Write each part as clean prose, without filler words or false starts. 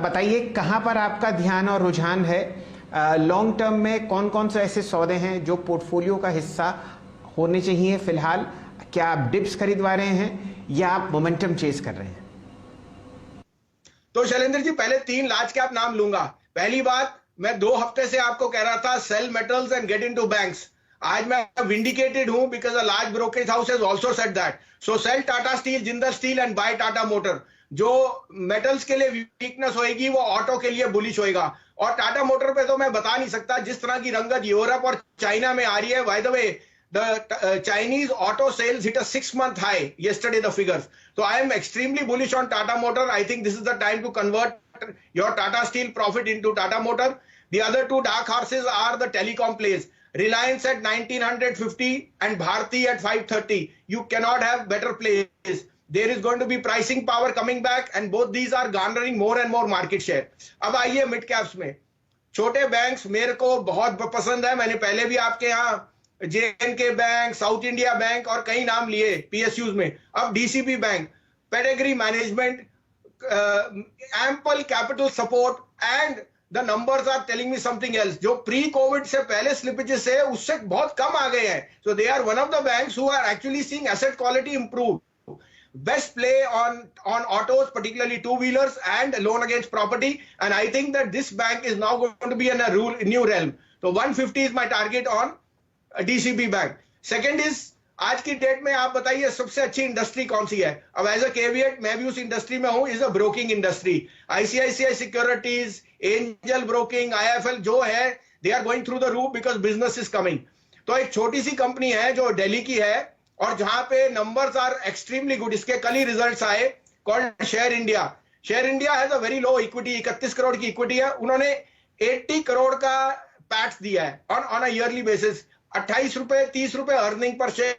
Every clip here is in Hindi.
बताइए कहाँ पर आपका ध्यान और रुझान है? लॉन्ग टर्म में कौन कौन से ऐसे सौदे हैं जो पोर्टफोलियो का हिस्सा होने चाहिए फिलहाल? क्या आप डिप्स खरीदवा रहे हैं या आप मोमेंटम चेस कर रहे हैं? तो शैलेंद्र जी, पहले 3 लार्ज कैप नाम लूंगा। पहली बात, मैं 2 हफ्ते से आपको कह रहा था sell metals and get into banks. आज मैं विंडिकेटेड हूं because a large brokerage house has also said that. So sell Tata steel, Jindal steel and buy Tata motor. जो मेटल्स के लिए वीकनेस होएगी वो ऑटो के लिए बुलिश होएगा। और टाटा मोटर पे तो मैं बता नहीं सकता, जिस तरह की रंगत यूरोप और चाइना में आ रही है। By the way, the Chinese auto sales hit a 6-month high yesterday, the figures. So I am extremely bullish on Tata Motor. I think this is the time to convert your Tata Steel profit into Tata Motor. The other two dark horses are the telecom plays. Reliance at 1950 and Bharti at 530. You cannot have better plays. There is going to be pricing power coming back and both these are garnering more and more market share. अब आइए मिड कैप्स में। छोटे बैंक्स मेरे को बहुत पसंद है। मैंने पहले भी आपके यहाँ JNK bank, South India bank और कई नाम लिए PSUs में। अब DCB bank, pedigree management, ample capital support and the numbers are telling me something else. जो प्री कोविड से पहले स्लिपेजेस है उससे बहुत कम आ गए हैं। So they are one of the banks who are actually seeing asset quality improve. Best play on autos, particularly two-wheelers and loan against property. And I think that this bank is now going to be in a new realm. So 150 is my target on DCB bank. Second is, आज की डेट में आप बताइए सबसे अच्छी इंडस्ट्री कौन सी है? अब एज अ केविएट मैं भी उस इंडस्ट्री में हूं, is a broking industry. ICICI Securities, Angel Broking, IIFL जो है, they are going through the roof because business is coming. तो एक छोटी सी कंपनी है जो दिल्ली की है और जहां पे नंबर्स आर एक्सट्रीमली गुड. इसके कल ही रिजल्ट्स आए, called share India. Share India has a very low equity, 31 crore की इक्विटी है. उन्होंने 80 करोड़ का पैट्स दिया है ऑन अ ईयरली बेसिस. 28 रुपए 30 रुपए अर्निंग पर शेयर,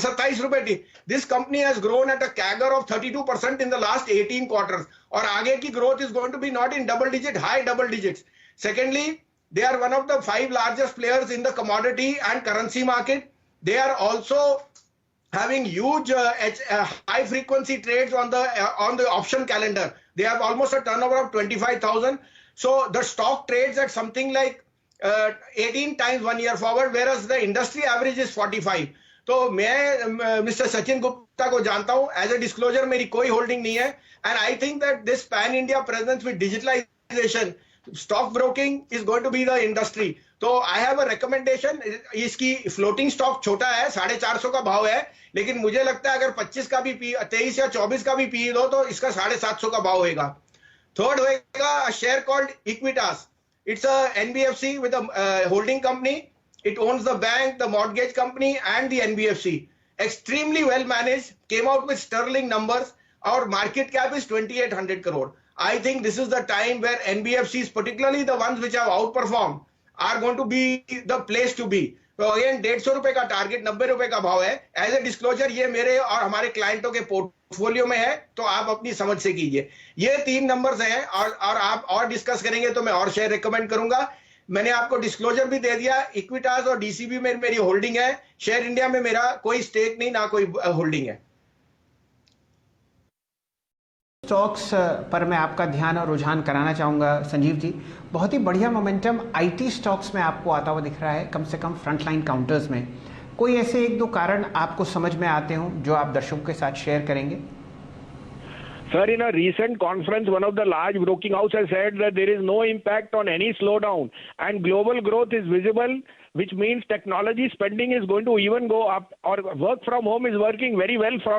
27 रुपए. This company has grown at a CAGR of 32% in the last 18 quarters. और आगे की growth is going to be not in double digit, high double digits. Secondly, they are one of the 5 largest players in the commodity and currency market. They are also having huge high frequency trades on the option calendar. They have almost a turnover of 25,000. So the stock trades at something like 18 times 1 year forward, whereas the industry average is 45. तो मैं मिस्टर सचिन गुप्ता को जानता हूं. एज ए डिस्क्लोजर मेरी कोई होल्डिंग नहीं है. And I think that this pan India presence with digitalisation, stock broking is going to be the industry. तो आई हैव अ रिकमेंडेशन. इसकी फ्लोटिंग स्टॉक छोटा है, 450 का भाव है, लेकिन मुझे लगता है अगर 25 का भी 23 या 24 का भी पी दो तो इसका 750 का भाव होएगा. थर्ड होएगा share called Equitas. It's a NBFC with a holding company. It owns the bank, the mortgage company and the NBFC. Extremely well manage, came out with sterling numbers. और market cap is 2800 crore. I think this is the time where NBFCs, particularly the ones which have outperformed, are going to be the place to be. तो अगेन 150 रुपए का टारगेट, 90 रुपए का भाव है. एज ए डिस्क्लोजर ये मेरे और हमारे क्लाइंटों के पोर्टफोलियो में है, तो आप अपनी समझ से कीजिए. ये 3 नंबर्स हैं और आप और डिस्कस करेंगे तो मैं और शेयर रिकमेंड करूंगा. मैंने आपको डिस्क्लोजर भी दे दिया. इक्विटास और DCB में मेरी होल्डिंग है. शेयर इंडिया में मेरा कोई स्टेक नहीं, ना कोई होल्डिंग है. स्टॉक्स पर मैं आपका ध्यान और रुझान कराना चाहूँगा संजीव जी. बहुत ही बढ़िया मोमेंटम IT स्टॉक्स में आपको आता हुआ दिख रहा है, कम से कम फ्रंट लाइन काउंटर्स में. कोई ऐसे 1-2 कारण आपको समझ में आते हों जो आप दर्शकों के साथ शेयर करेंगे? Sir, in a recent conference, one of the large broking houses has said that there is no impact on any slowdown and global growth is visible, which means technology spending is going to even go up, or work from home is working very well for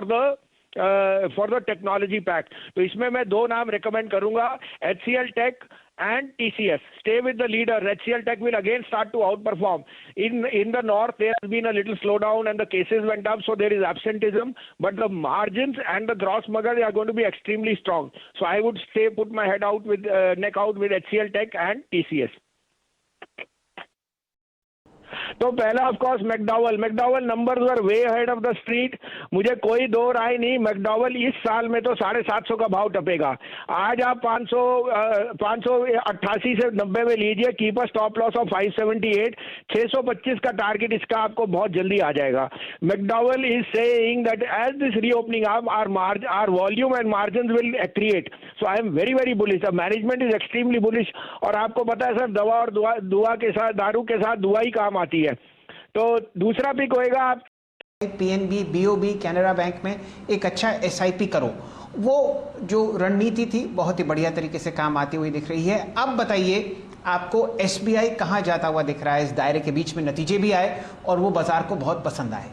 the technology pack. तो इसमें मैं 2 नाम recommend करूंगा, HCL Tech and TCS. Stay with the leader. HCL Tech will again start to outperform. In the north, there has been a little slowdown and the cases went up, so there is absenteeism. But the margins and the gross margin are going to be extremely strong. So I would say put my head out with neck out with HCL Tech and TCS. तो पहला of course McDowell numbers were way ahead of the street, मुझे कोई दो राय नहीं, मैकडॉवल इस साल में तो 750 का भाव टपेगा। आज आप 588 से 90 में लीजिए, keep a stop loss of 578, 625 का टारगेट इसका आपको बहुत जल्दी आ जाएगा। McDowell is saying that as this reopening up are volume and margin will accrete, so I am very very bullish, the management is extremely bullish. और आपको पता है सर, दवा और दुआ के साथ, दारू के साथ दुआ ही काम आती है। तो दूसरा पिक होएगा आप पीएनबी, बीओबी, कैनरा बैंक में एक अच्छा एसआईपी करो, वो जो रणनीति थी बहुत ही बढ़िया तरीके से काम आती हुई दिख रही है। अब बताइए आपको एसबीआई कहाँ जाता हुआ दिख रहा है? इस दायरे के बीच में नतीजे भी आए और वो बाजार को बहुत पसंद आए।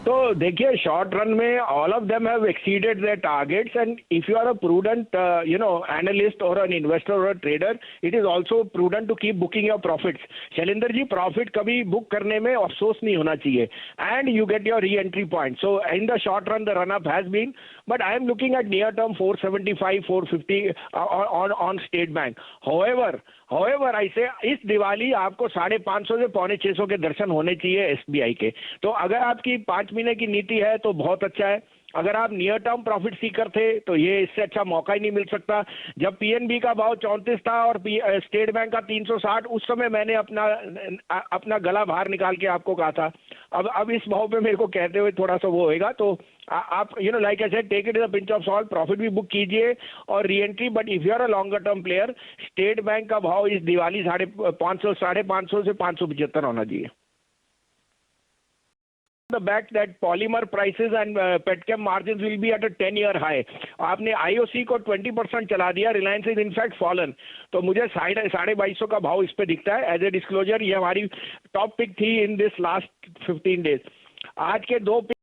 तो देखिए, शॉर्ट रन में all of them have exceeded their targets, and if you are a prudent analyst और एन इन्वेस्टर और a trader, it is also prudent to keep booking your profits. Shailendra ji, profit कभी बुक करने में अफसोस नहीं होना चाहिए, and you get your re entry point. So in the short run the run up has been, but I am looking at near term 475 450 on state bank. However, I say इस दिवाली आपको 550 से 550 के दर्शन होने चाहिए एसबीआई के। तो अगर आपकी 5 महीने की नीति है तो बहुत अच्छा है। अगर आप नियर टर्म प्रॉफिट सीकर थे तो ये इससे अच्छा मौका ही नहीं मिल सकता। जब पीएनबी का भाव 34 था और स्टेट बैंक का 360, उस समय मैंने अपना गला बाहर निकाल के आपको कहा था। अब इस भाव पे मेरे को कहते हुए थोड़ा सा वो होएगा, तो आप like I said, take it is a pinch of salt, profit भी बुक कीजिए और re entry. But if you are a longer term player, state bank का भाव इस दिवाली 550 से 575 होना चाहिए। The fact that polymer prices and petchem margins will be at a 10-year high. आपने IOC को 20% चला दिया, रिलायंस इज इनफैक्ट फॉलन, तो मुझे 2250 का भाव इस पे दिखता है। एज ए डिस्क्लोजर, ये हमारी टॉप पिक थी इन दिस लास्ट 15 डेज। आज के दो की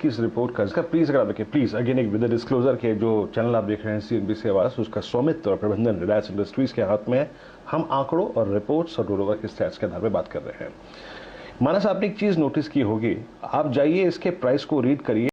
इस रिपोर्ट का प्लीज अगर आप देखिए, प्लीज अगेन एक विद डिस्क्लोजर के जो चैनल आप देख रहे हैं सीएनबीसी आवाज, उसका स्वामित्व और प्रबंधन रिलायंस इंडस्ट्रीज के हाथ में है। हम आंकड़ों और रिपोर्ट्स और रोलओवर के स्टैट्स के आधार पर बात कर रहे हैं। मानस, आपने एक चीज नोटिस की होगी, आप जाइए इसके प्राइस को रीड करिए।